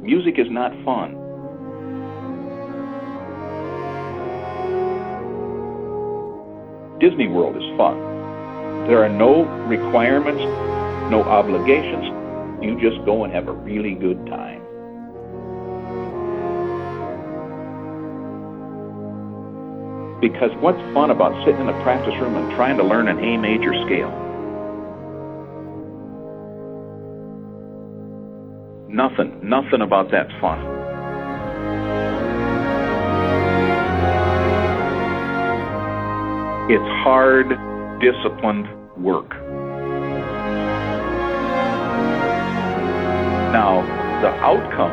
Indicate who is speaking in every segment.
Speaker 1: Music is not fun. Disney World is fun. There are no requirements, no obligations. You just go and have a really good time. Because what's fun about sitting in a practice room and trying to learn an A major scale? Nothing about that's fun. It's hard, disciplined work. Now, the outcome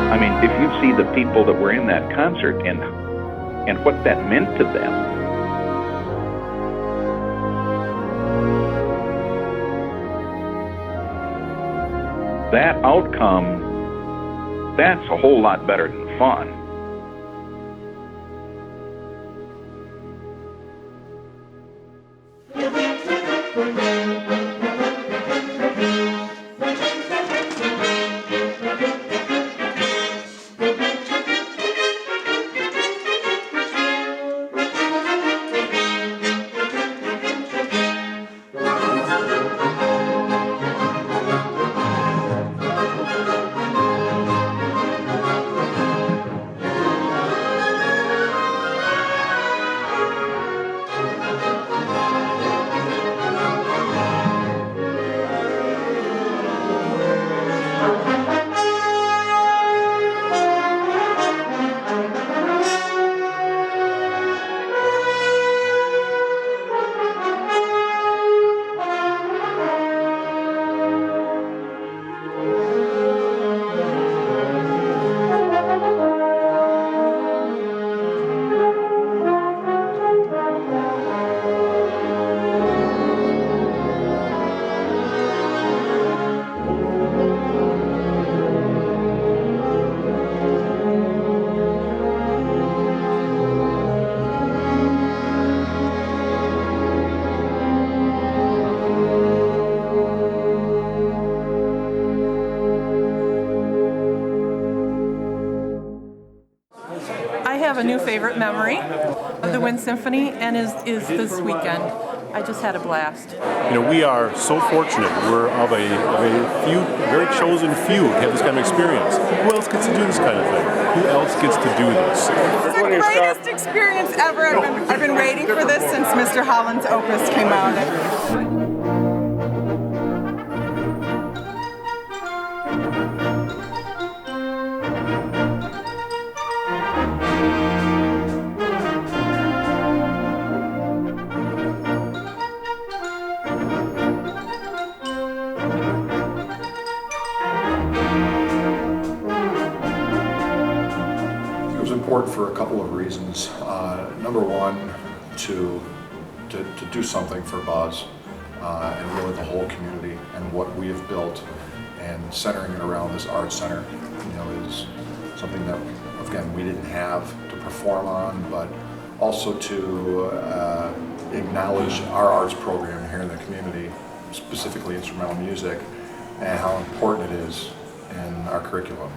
Speaker 1: I mean, if you see the people that were in that concert and what that meant to them, that outcome, that's a whole lot better than fun.
Speaker 2: I have a new favorite memory of the Wind Symphony, and is this weekend. I just had a blast.
Speaker 3: You know, we are so fortunate. We're of a few, very chosen few to have this kind of experience. Who else gets to do this kind of thing? Who else gets to do this?
Speaker 2: It's the greatest experience ever. I've been waiting for this since Mr. Holland's Opus came out.
Speaker 4: Important for a couple of reasons. Number one, to do something for Buzz and really the whole community, and what we have built and centering it around this art center, you know, is something that, again, we didn't have to perform on, but also to acknowledge our arts program here in the community, specifically instrumental music, and how important it is in our curriculum.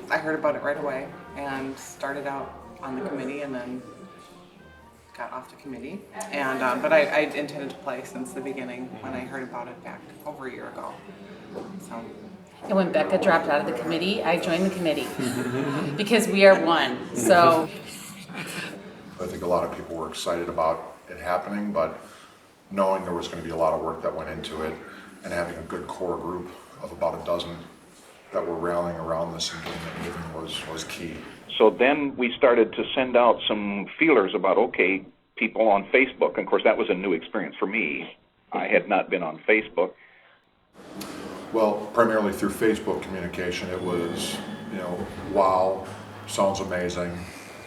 Speaker 5: I heard about it right away and started out on the committee and then got off the committee. And but I intended to play since the beginning when I heard about it back over a year ago. So.
Speaker 6: And when Becca dropped out of the committee, I joined the committee because we are one. So
Speaker 4: I think a lot of people were excited about it happening, but knowing there was going to be a lot of work that went into it and having a good core group of about a dozen that were rallying around this and getting it moving was key.
Speaker 1: So then we started to send out some feelers about, okay, people on Facebook. And of course, that was a new experience for me. I had not been on Facebook.
Speaker 4: Well, primarily through Facebook communication, it was, you know, wow, sounds amazing,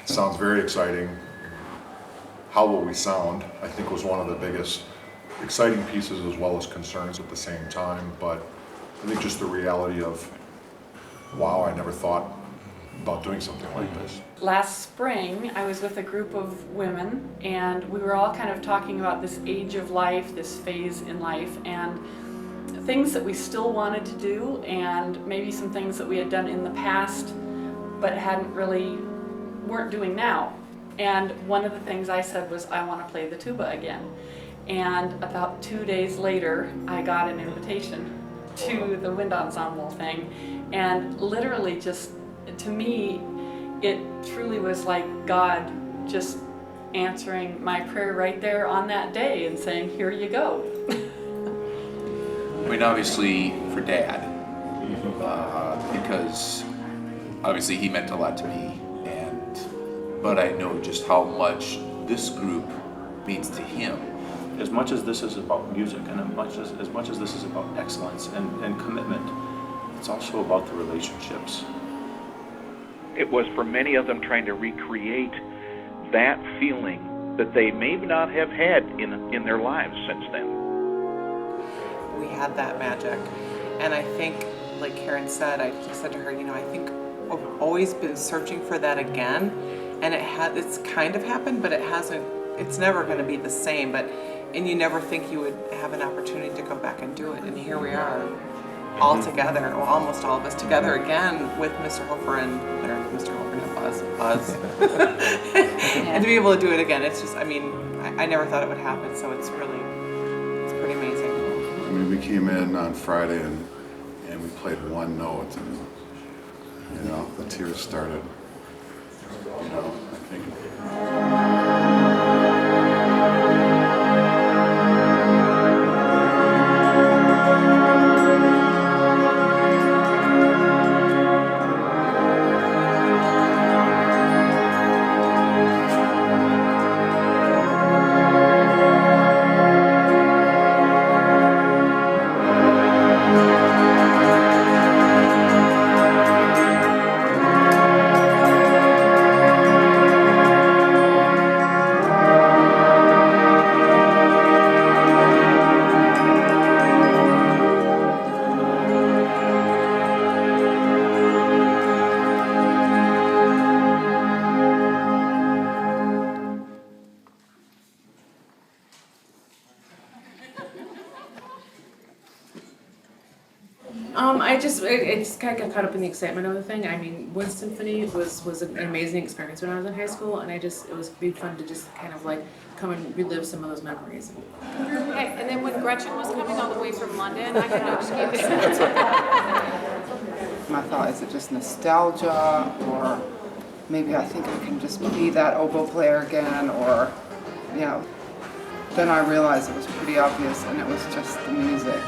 Speaker 4: sounds very exciting. How will we sound? I think was one of the biggest exciting pieces as well as concerns at the same time. But I think just the reality of, wow, I never thought about doing something like this?
Speaker 7: Last spring, I was with a group of women, and we were all kind of talking about this age of life, this phase in life, and things that we still wanted to do, and maybe some things that we had done in the past, but weren't doing now. And one of the things I said was, I want to play the tuba again. And about 2 days later, I got an invitation to the wind ensemble thing, and literally just, to me, it truly was like God just answering my prayer right there on that day and saying, here you go.
Speaker 8: I mean, obviously for Dad, because obviously he meant a lot to me, but I know just how much this group means to him.
Speaker 9: As much as this is about music, and as much as this is about excellence and commitment, it's also about the relationships.
Speaker 1: It was for many of them trying to recreate that feeling that they may not have had in their lives since then.
Speaker 5: We had that magic, and I think, like Karen said, I just said to her, I think I've always been searching for that again, and it's kind of happened, but it's never going to be the same, and you never think you would have an opportunity to go back and do it, and here we are, all together, well, almost all of us together again with Mr. Hofer and Buzz. And to be able to do it again, it's just, I never thought it would happen, so it's pretty amazing.
Speaker 4: I mean, we came in on Friday and we played one note, and the tears started. I think.
Speaker 10: I just kind of got caught up in the excitement of the thing. Wind Symphony was an amazing experience when I was in high school, and it was be fun to just kind of come and relive some of those memories.
Speaker 11: Okay, and then when Gretchen was coming all the way from London, I had no excuse.
Speaker 12: My thought, is it just nostalgia, or maybe I think I can just be that oboe player again, or, Then I realized it was pretty obvious, and it was just the music.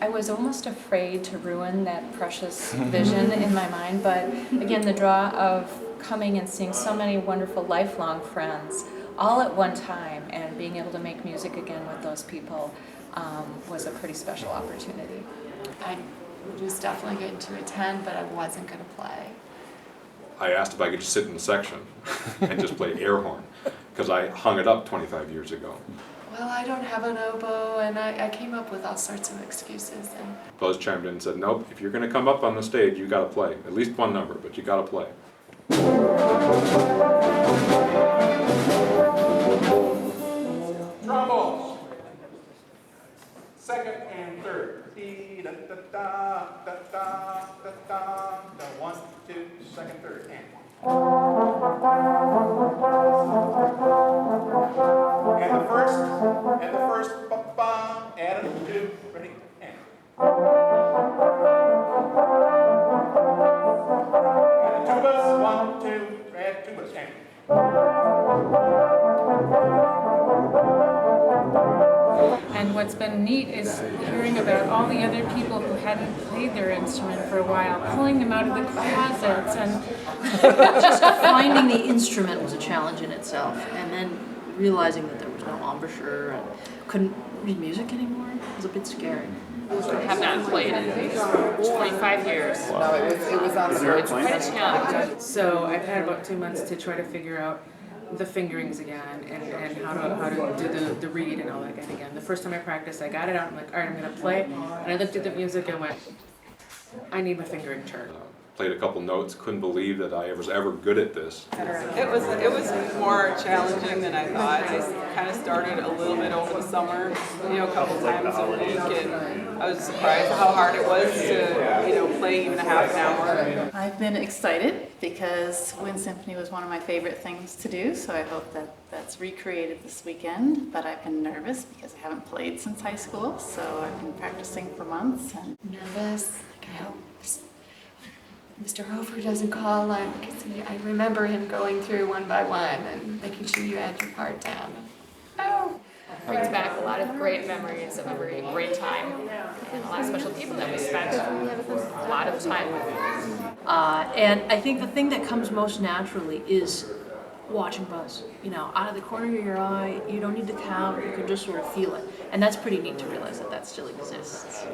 Speaker 13: I was almost afraid to ruin that precious vision in my mind, but again, the draw of coming and seeing so many wonderful lifelong friends all at one time and being able to make music again with those people was a pretty special opportunity.
Speaker 11: I was definitely going to attend, but I wasn't going to play.
Speaker 14: I asked if I could just sit in the section and just play air horn, because I hung it up 25 years ago.
Speaker 11: Well, I don't have an oboe, and I came up with all sorts of excuses. And
Speaker 14: Buzz chimed in and said, nope, if you're going to come up on the stage, you got to play. At least one number, but you got to play.
Speaker 15: Trombones. Second and third. Da da da da da da da da. 1, 2, second, third, and. And the first, ba-ba, add a 2, ready, and. And the tubas, 1, 2, add tubas, and.
Speaker 10: And what's been neat is hearing about all the other people who hadn't played their instrument for a while, pulling them out of the closets and
Speaker 16: just finding the instrument was a challenge in itself, and then realizing that there was no embouchure and couldn't read music anymore was a bit scary.
Speaker 10: have not played in 25 years.
Speaker 12: No, it was on the verge.
Speaker 10: Quite a challenge. So I've had about 2 months to try to figure out the fingerings again and how to do the read and all that again. The first time I practiced, I got it out. I'm like, all right, I'm gonna play. And I looked at the music and went, I need my fingering chart.
Speaker 14: Played a couple notes, couldn't believe that I was ever good at this.
Speaker 5: It was more challenging than I thought. I kind of started a little bit over the summer, a couple times a week, and I was surprised how hard it was to, play even a half an hour.
Speaker 17: I've been excited because Wind Symphony was one of my favorite things to do, so I hope that that's recreated this weekend. But I've been nervous because I haven't played since high school, so I've been practicing for months. And
Speaker 11: nervous. I hope Mr. Hofer doesn't call on, because I remember him going through one by one and making sure you had your part down.
Speaker 18: Oh, brings back a lot of great memories of a very great time and a lot of special people that we spent a lot of time with.
Speaker 16: And I think the thing that comes most naturally is watching Buzz. Out of the corner of your eye, you don't need to count, you can just sort of feel it. And that's pretty neat to realize that that still exists.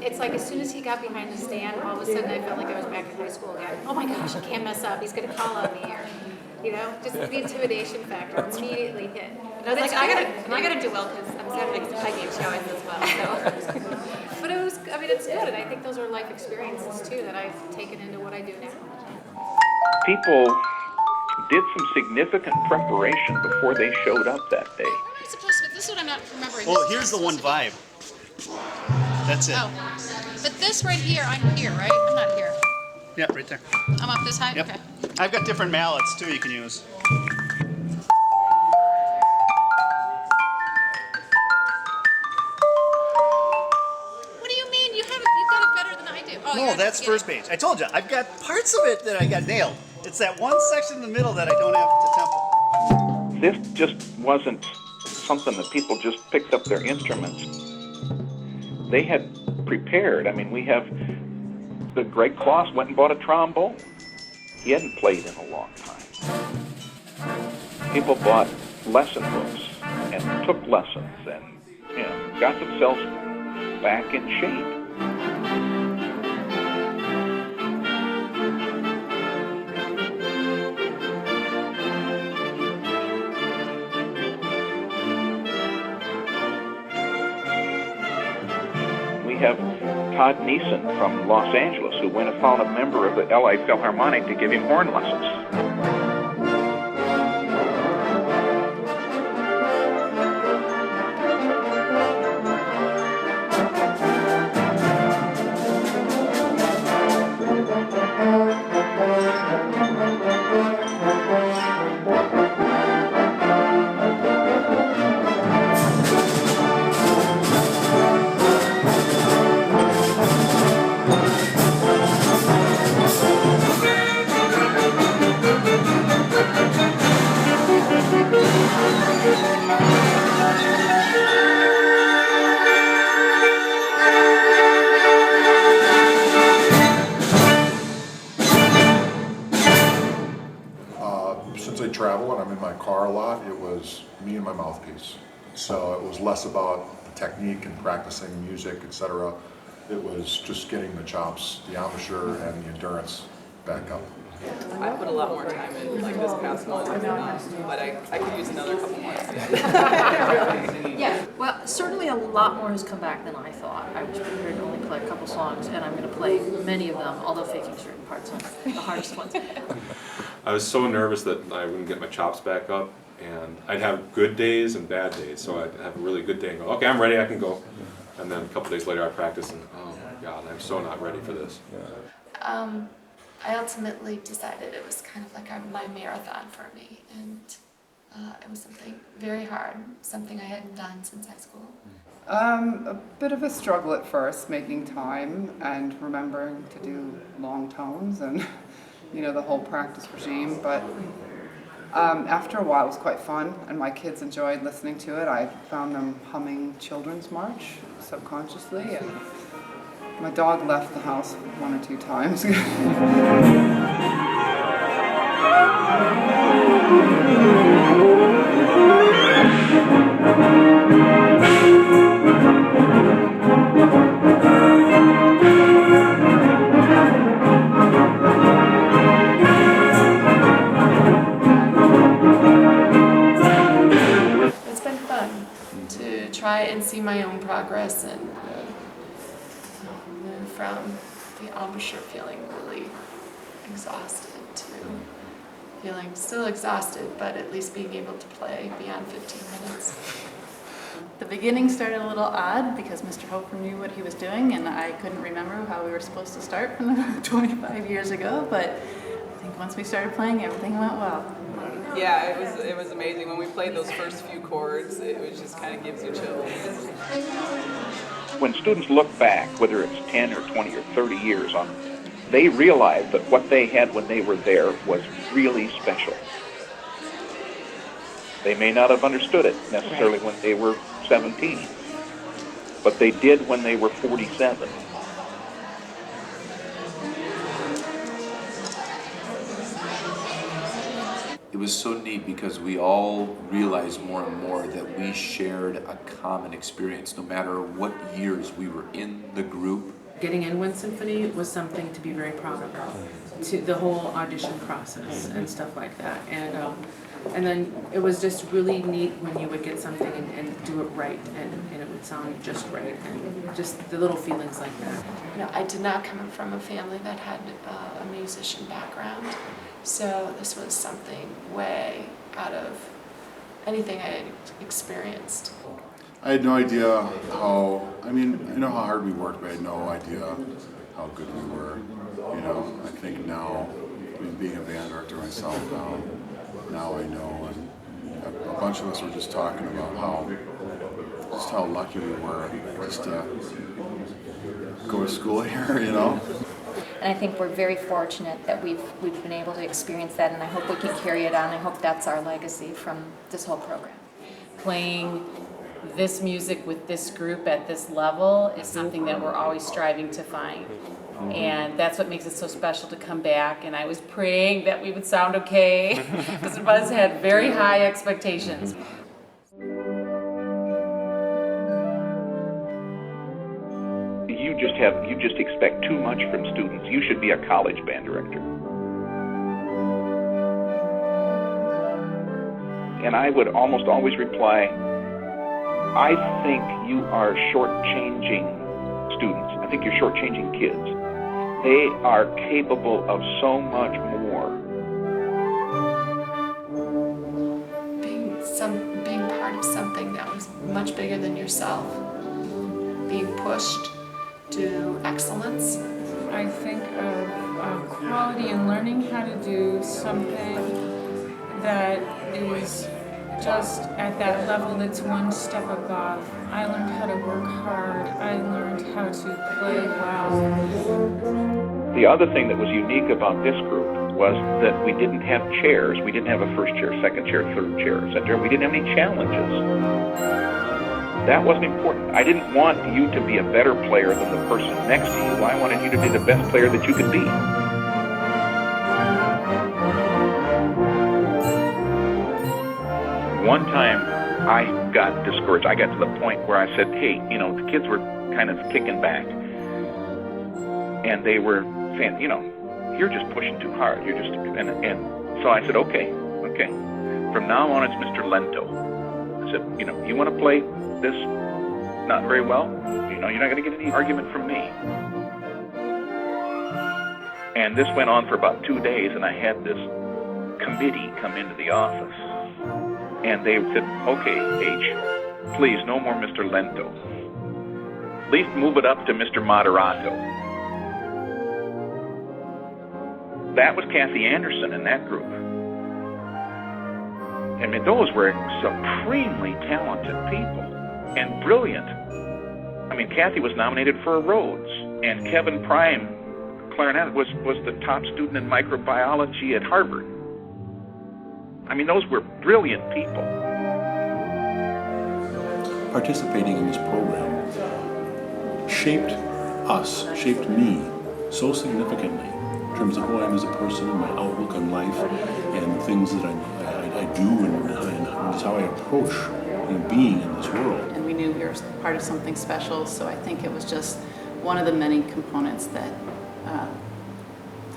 Speaker 18: It's like as soon as he got behind the stand, all of a sudden I felt like I was back in high school again. Oh my gosh, I can't mess up, he's going to call on me. Or, just the intimidation factor immediately hit. And I was like, I gotta do well because I'm Saturday night game showings as well. So. But it's good, and I think those are life experiences too that I've taken into what I do now.
Speaker 1: People did some significant preparation before they showed up that day.
Speaker 18: I'm supposed to, but this is what I'm not remembering.
Speaker 19: Well, here's the one vibe. That's it.
Speaker 18: Oh, but this right here, I'm here, right? I'm not here.
Speaker 19: Yeah, right there.
Speaker 18: I'm up this high?
Speaker 19: Yep.
Speaker 18: Okay.
Speaker 19: I've got different mallets too you can use.
Speaker 18: What do you mean? You've got it better than I do. Oh,
Speaker 19: No, that's first page. I told you, I've got parts of it that I got nailed. It's that one section in the middle that I don't have to tempo.
Speaker 1: This just wasn't something that people just picked up their instruments. They had prepared. We have Greg Kloss went and bought a trombone. He hadn't played in a long time. People bought lesson books and took lessons and got themselves back in shape. We have Todd Neeson from Los Angeles, who went and found a member of the LA Philharmonic to give him horn lessons.
Speaker 4: Since I travel and I'm in my car a lot, it was me and my mouthpiece. So it was less about the technique and practicing music, etc. It was just getting the chops, the embouchure, and the endurance back up.
Speaker 5: I put a lot more time in, this past month, but I could use another couple months.
Speaker 16: Yeah, well, certainly a lot more has come back than I thought. I was prepared to only play a couple songs, and I'm going to play many of them, although faking certain parts on the hardest ones.
Speaker 14: I was so nervous that I wouldn't get my chops back up, and I'd have good days and bad days. So I'd have a really good day and go, okay, I'm ready, I can go. And then a couple days later I'd practice and, oh my God, I'm so not ready for this.
Speaker 11: I ultimately decided it was kind of like my marathon for me, and it was something very hard, something I hadn't done since high school.
Speaker 12: A bit of a struggle at first, making time and remembering to do long tones and the whole practice regime, but after a while it was quite fun, and my kids enjoyed listening to it. I found them humming Children's March subconsciously, and My dog left the house 1 or 2 times.
Speaker 11: It's been fun to try and see my own progress and move from the embouchure feeling really exhausted to feeling still exhausted, but at least being able to play beyond 15 minutes.
Speaker 17: The beginning started a little odd because Mr. Hofer knew what he was doing and I couldn't remember how we were supposed to start from 25 years ago, but I think once we started playing, everything went well.
Speaker 5: Yeah, it was amazing. When we played those first few chords, it was just kind of gives you chills.
Speaker 1: When students look back, whether it's 10 or 20 or 30 years on, they realize that what they had when they were there was really special. They may not have understood it necessarily when they were 17, but they did when they were 47.
Speaker 8: It was so neat because we all realized more and more that we shared a common experience no matter what years we were in the group.
Speaker 10: Getting in Wind Symphony was something to be very proud of. To the whole audition process and stuff like that. And then it was just really neat when you would get something and do it right and it would sound just right and just the little feelings like that.
Speaker 11: You know, I did not come from a family that had a musician background, so this was something way out of anything I had experienced.
Speaker 4: I had no idea how, I know how hard we worked, but I had no idea how good we were. I think now, being a band director myself now I know, and a bunch of us were just talking about how lucky we were just to go to school here,
Speaker 13: And I think we're very fortunate that we've been able to experience that, and I hope we can carry it on. I hope that's our legacy from this whole program.
Speaker 6: Playing this music with this group at this level is something that we're always striving to find. And that's what makes it so special to come back. And I was praying that we would sound okay because Buzz had very high expectations.
Speaker 1: You just expect too much from students. You should be a college band director. And I would almost always reply, I think you are shortchanging students. I think you're shortchanging kids. They are capable of so much more.
Speaker 11: Being part of something that was much bigger than yourself, being pushed to excellence.
Speaker 20: I think of quality and learning how to do something that is just at that level that's one step above. I learned how to work hard. I learned how to play well.
Speaker 1: The other thing that was unique about this group was that we didn't have chairs. We didn't have a first chair, second chair, third chair, etc. We didn't have any challenges. That wasn't important. I didn't want you to be a better player than the person next to you. I wanted you to be the best player that you could be. One time I got discouraged. I got to the point where I said, hey, the kids were kind of kicking back. And they were saying, you're just pushing too hard. You're just, and so I said, okay. From now on, it's Mr. Lento. I said, you want to play this not very well? You're not going to get any argument from me. And this went on for about 2 days, and I had this committee come into the office. And they said, okay, H, please, no more Mr. Lento. At least move it up to Mr. Moderato. That was Kathy Anderson in that group. Those were supremely talented people and brilliant. Kathy was nominated for a Rhodes, and Kevin Prime, clarinet, was the top student in microbiology at Harvard. Those were brilliant people.
Speaker 3: Participating in this program shaped us, shaped me so significantly in terms of who I am as a person and my outlook on life and things that I do and just how I approach being in this world.
Speaker 17: And we knew we were part of something special, so I think it was just one of the many components that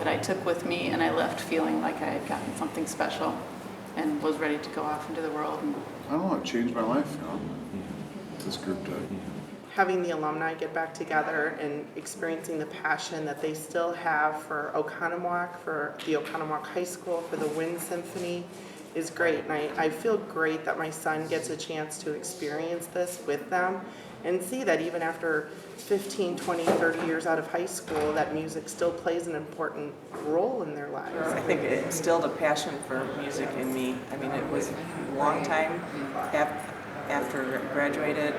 Speaker 17: I took with me, and I left feeling like I had gotten something special and was ready to go off into the world. And
Speaker 4: I don't know, it changed my life, This group did.
Speaker 5: Having the alumni get back together and experiencing the passion that they still have for Oconomowoc, for the Oconomowoc High School, for the Wind Symphony is great. And I feel great that my son gets a chance to experience this with them and see that even after 15, 20, 30 years out of high school, that music still plays an important role in their lives.
Speaker 21: I think it instilled a passion for music in me. I mean, it was a long time after I graduated.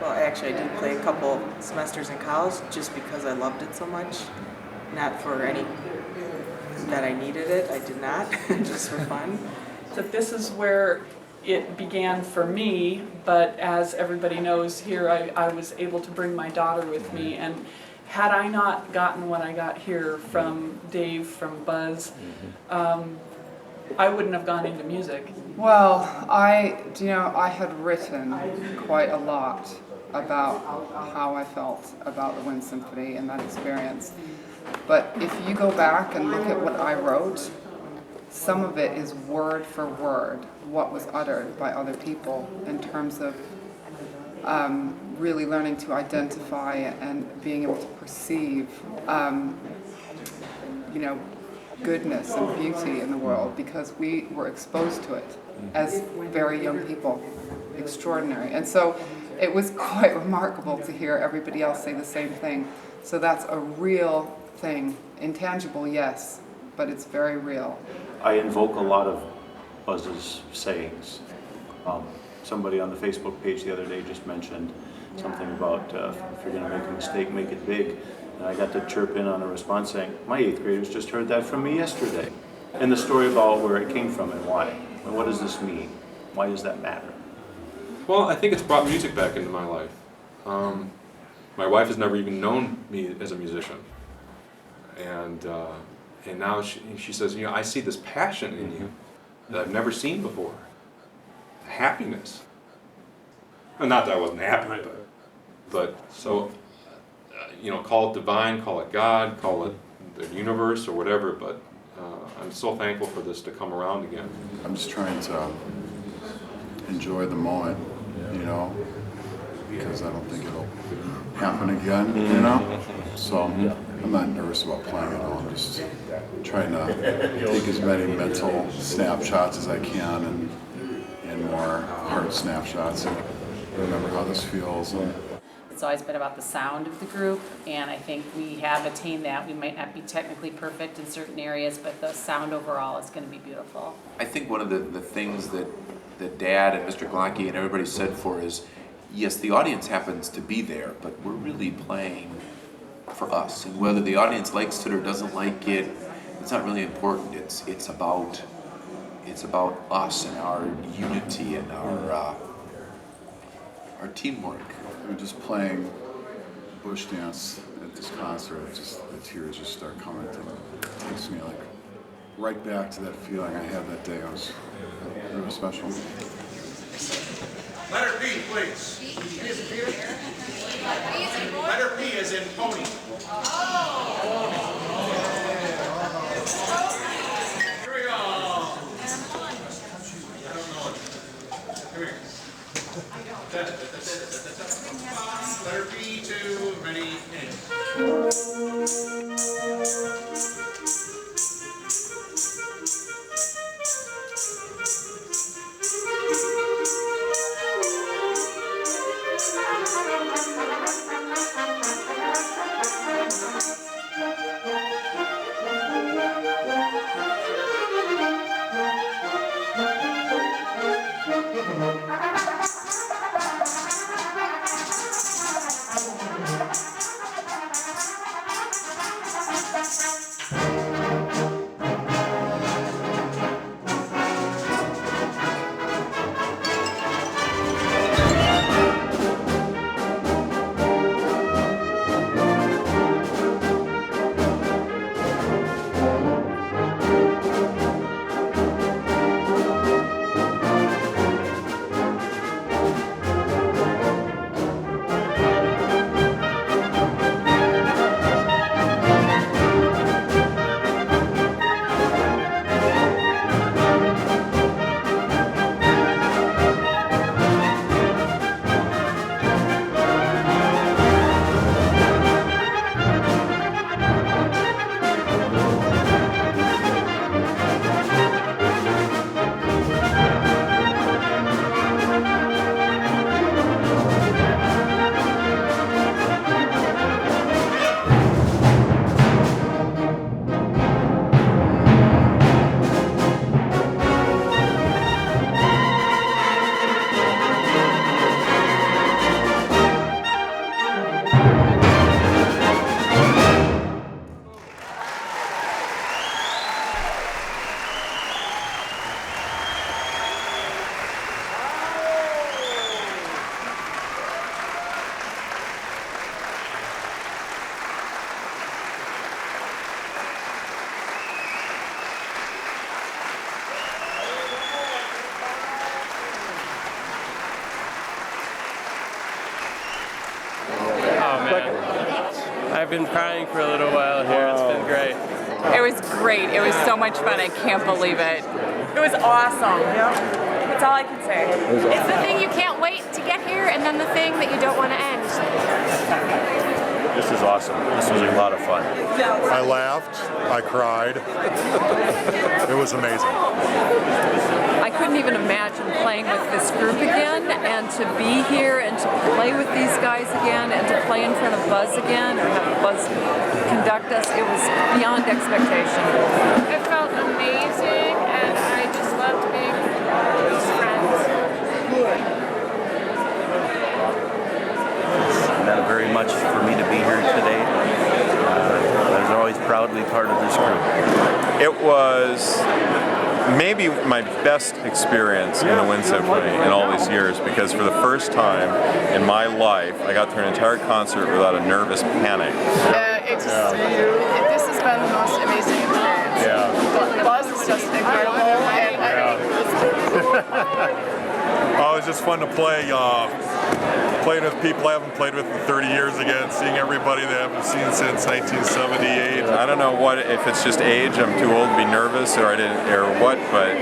Speaker 21: Well, actually, I did play a couple semesters in college just because I loved it so much. Not for any that I needed it. I did not, just for fun.
Speaker 7: That this is where it began for me, but as everybody knows here, I was able to bring my daughter with me, and had I not gotten what I got here from Dave, from Buzz, I wouldn't have gone into music.
Speaker 12: Well, I had written quite a lot about how I felt about the Wind Symphony and that experience. But if you go back and look at what I wrote, some of it is word for word what was uttered by other people in terms of really learning to identify and being able to perceive, goodness and beauty in the world, because we were exposed to it as very young people. Extraordinary. And so it was quite remarkable to hear everybody else say the same thing. So that's a real thing. Intangible, yes, but it's very real.
Speaker 9: I invoke a lot of Buzz's sayings. Somebody on the Facebook page the other day just mentioned something about if you're going to make a mistake, make it big. And I got to chirp in on a response saying, my 8th graders just heard that from me yesterday. And the story about where it came from and why. And what does this mean? Why does that matter?
Speaker 14: Well, I think it's brought music back into my life. My wife has never even known me as a musician. And now she says, I see this passion in you that I've never seen before. Happiness. And not that I wasn't happy, but so, call it divine, call it God, call it the universe or whatever, but I'm so thankful for this to come around again.
Speaker 4: I'm just trying to enjoy the moment, because I don't think it'll happen again, So I'm not nervous about playing at all. I'm just trying to take as many mental snapshots as I can and more heart snapshots and remember how this feels.
Speaker 6: It's always been about the sound of the group, and I think we have attained that. We might not be technically perfect in certain areas, but the sound overall is going to be beautiful.
Speaker 8: I think one of the things that Dad and Mr. Glocke and everybody said for is, yes, the audience happens to be there, but we're really playing for us. And whether the audience likes it or doesn't like it, it's not really important. It's about us and our unity and our teamwork.
Speaker 4: We're just playing bush dance at this concert. The tears just start coming to me. It takes me right back to that feeling I had that day. It was really special.
Speaker 15: Letter P, please. Letter P is in pony. Here we go. I don't know it. Here we go. Letter P to ready,
Speaker 2: been crying for a little while here. It's been great.
Speaker 22: It was great. It was so much fun. I can't believe it. It was awesome. That's all I can say.
Speaker 18: It's the thing you can't wait to get here, and then the thing that you don't want to end.
Speaker 23: This is awesome. This was a lot of fun.
Speaker 4: I laughed. I cried. It was amazing.
Speaker 24: I couldn't even imagine playing with this group again, and to be here and to play with these guys again and to play in front of Buzz again or have Buzz conduct us. It was beyond expectation.
Speaker 18: It felt amazing, and I just loved being with those friends.
Speaker 25: It's meant very much for me to be here today. I was always proudly part of this group.
Speaker 26: It was maybe my best experience in the Wind Symphony in all these years, because for the first time in my life I got through an entire concert without a nervous panic.
Speaker 27: This has been the most amazing experience.
Speaker 26: Yeah.
Speaker 27: Buzz is just incredible, and
Speaker 28: Oh, it was just fun to play. Playing with people I haven't played with in 30 years again, seeing everybody that I haven't seen since 1978.
Speaker 26: I don't know if it's just age, I'm too old to be nervous, or what, but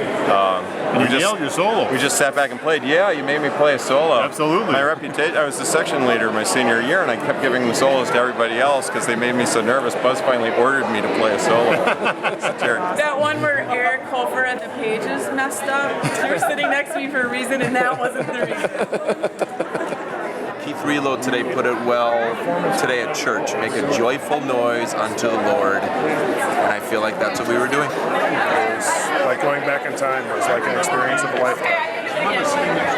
Speaker 23: you nailed your solo.
Speaker 26: We just sat back and played. Yeah, you made me play a solo.
Speaker 23: Absolutely.
Speaker 26: My reputation, I was the section leader my senior year, and I kept giving the solos to everybody else because they made me so nervous. Buzz finally ordered me to play a solo.
Speaker 21: That one where Eric Hofer at the pages messed up. You were sitting next to me for a reason, and that wasn't the reason.
Speaker 8: Keith Reload today put it well today at church. Make a joyful noise unto the Lord. And I feel like that's what we were doing.
Speaker 29: It was like going back in time. It was like an experience of a lifetime.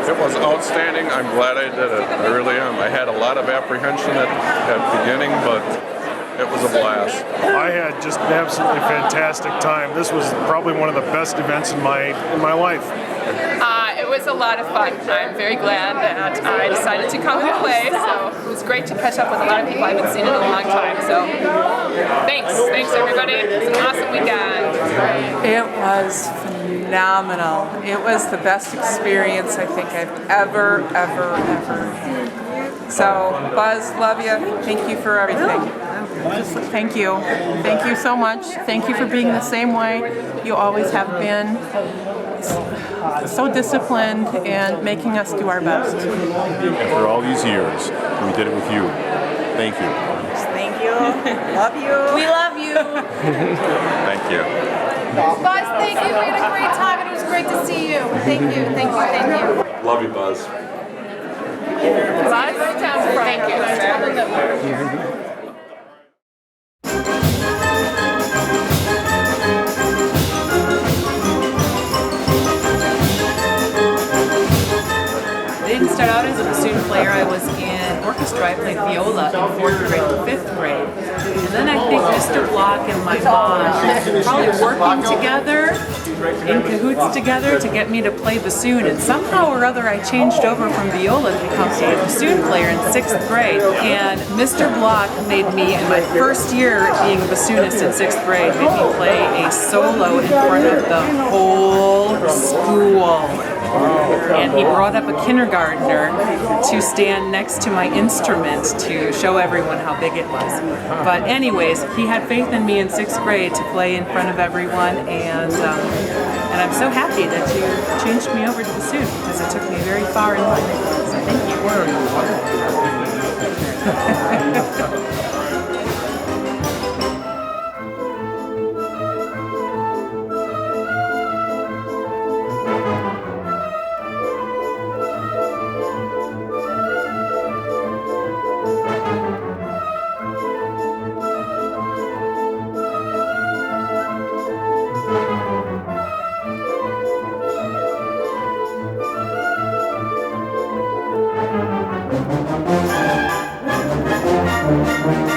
Speaker 30: It was outstanding. I'm glad I did it. I really am. I had a lot of apprehension at the beginning, but it was a blast.
Speaker 29: I had just an absolutely fantastic time. This was probably one of the best events in my life.
Speaker 22: It was a lot of fun. I'm very glad that I decided to come and play, so it was great to catch up with a lot of people I haven't seen in a long time. So thanks everybody. It's an awesome weekend.
Speaker 21: It was phenomenal. It was the best experience I think I've ever had. So Buzz, love you. Thank you for everything. Thank you. Thank you so much. Thank you for being the same way you always have been. So disciplined and making us do our best.
Speaker 23: And for all these years, we did it with you. Thank you.
Speaker 21: Thank you. Love you.
Speaker 22: We love you.
Speaker 26: Thank you.
Speaker 18: Buzz, thank you. We had a great time, and it was great to see you. Thank you.
Speaker 14: Love you, Buzz.
Speaker 22: Buzz, thank you.
Speaker 31: I didn't start out as a bassoon player. I was in orchestra. I played viola in 4th grade and 5th grade. And then I think Mr. Block and my mom probably working together, in cahoots together, to get me to play bassoon. And somehow or other I changed over from viola to become a bassoon player in 6th grade. And Mr. Block made me, in my first year being a bassoonist in 6th grade, made me play a solo in front of the whole school. And he brought up a kindergartner to stand next to my instrument to show everyone how big it was. But anyways, he had faith in me in 6th grade to play in front of everyone, and I'm so happy that you changed me over to bassoon because it took me very far in life. So thank you.
Speaker 18: Thank you.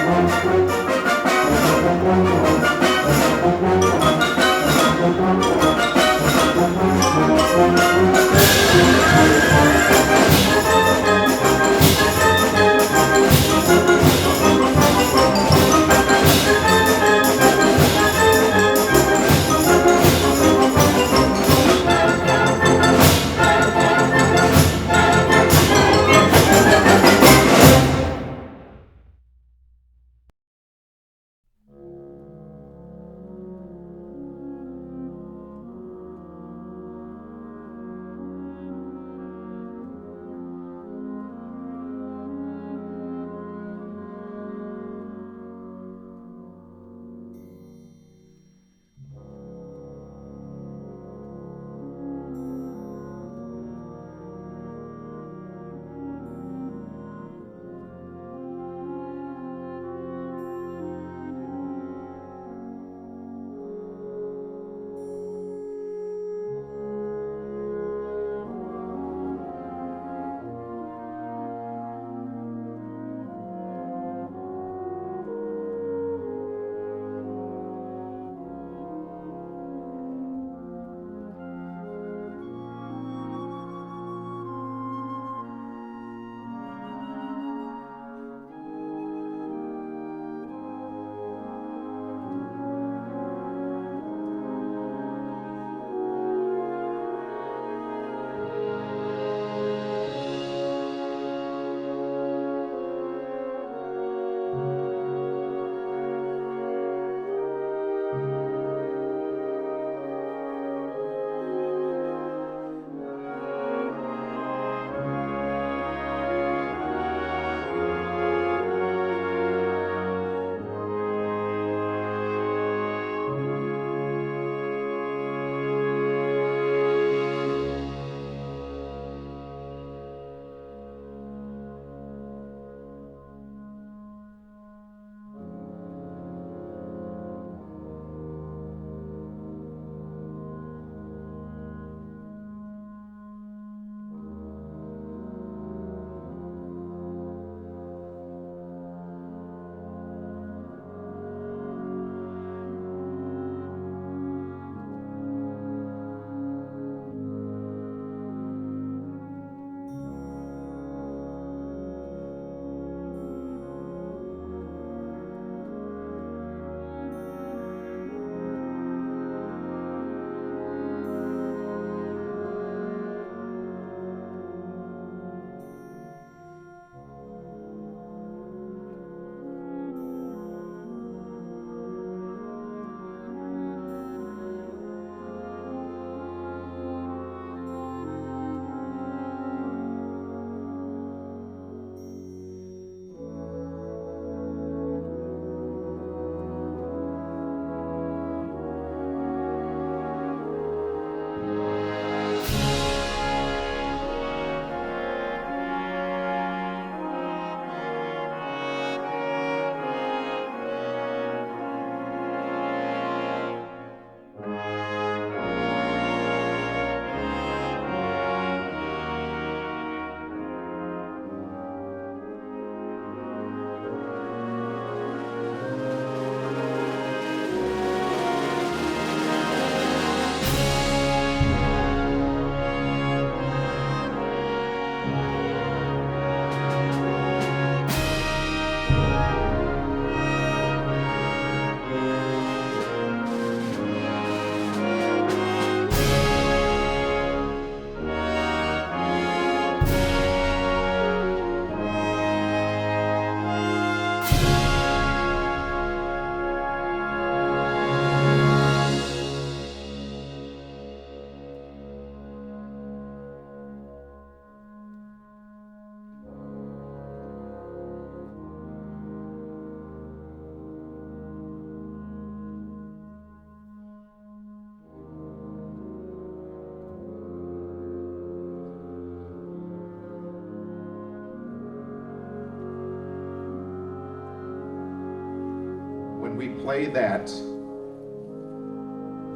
Speaker 1: play that,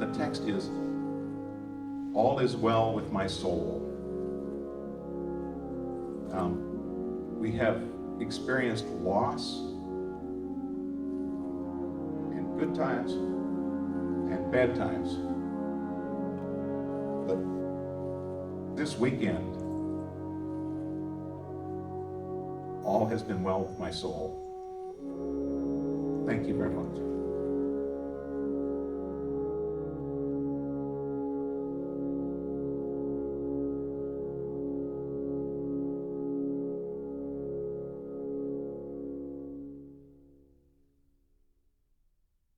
Speaker 1: the text is, "All is well with my soul." We have experienced loss in good times and bad times. But this weekend, all has been well with my soul. Thank you very much.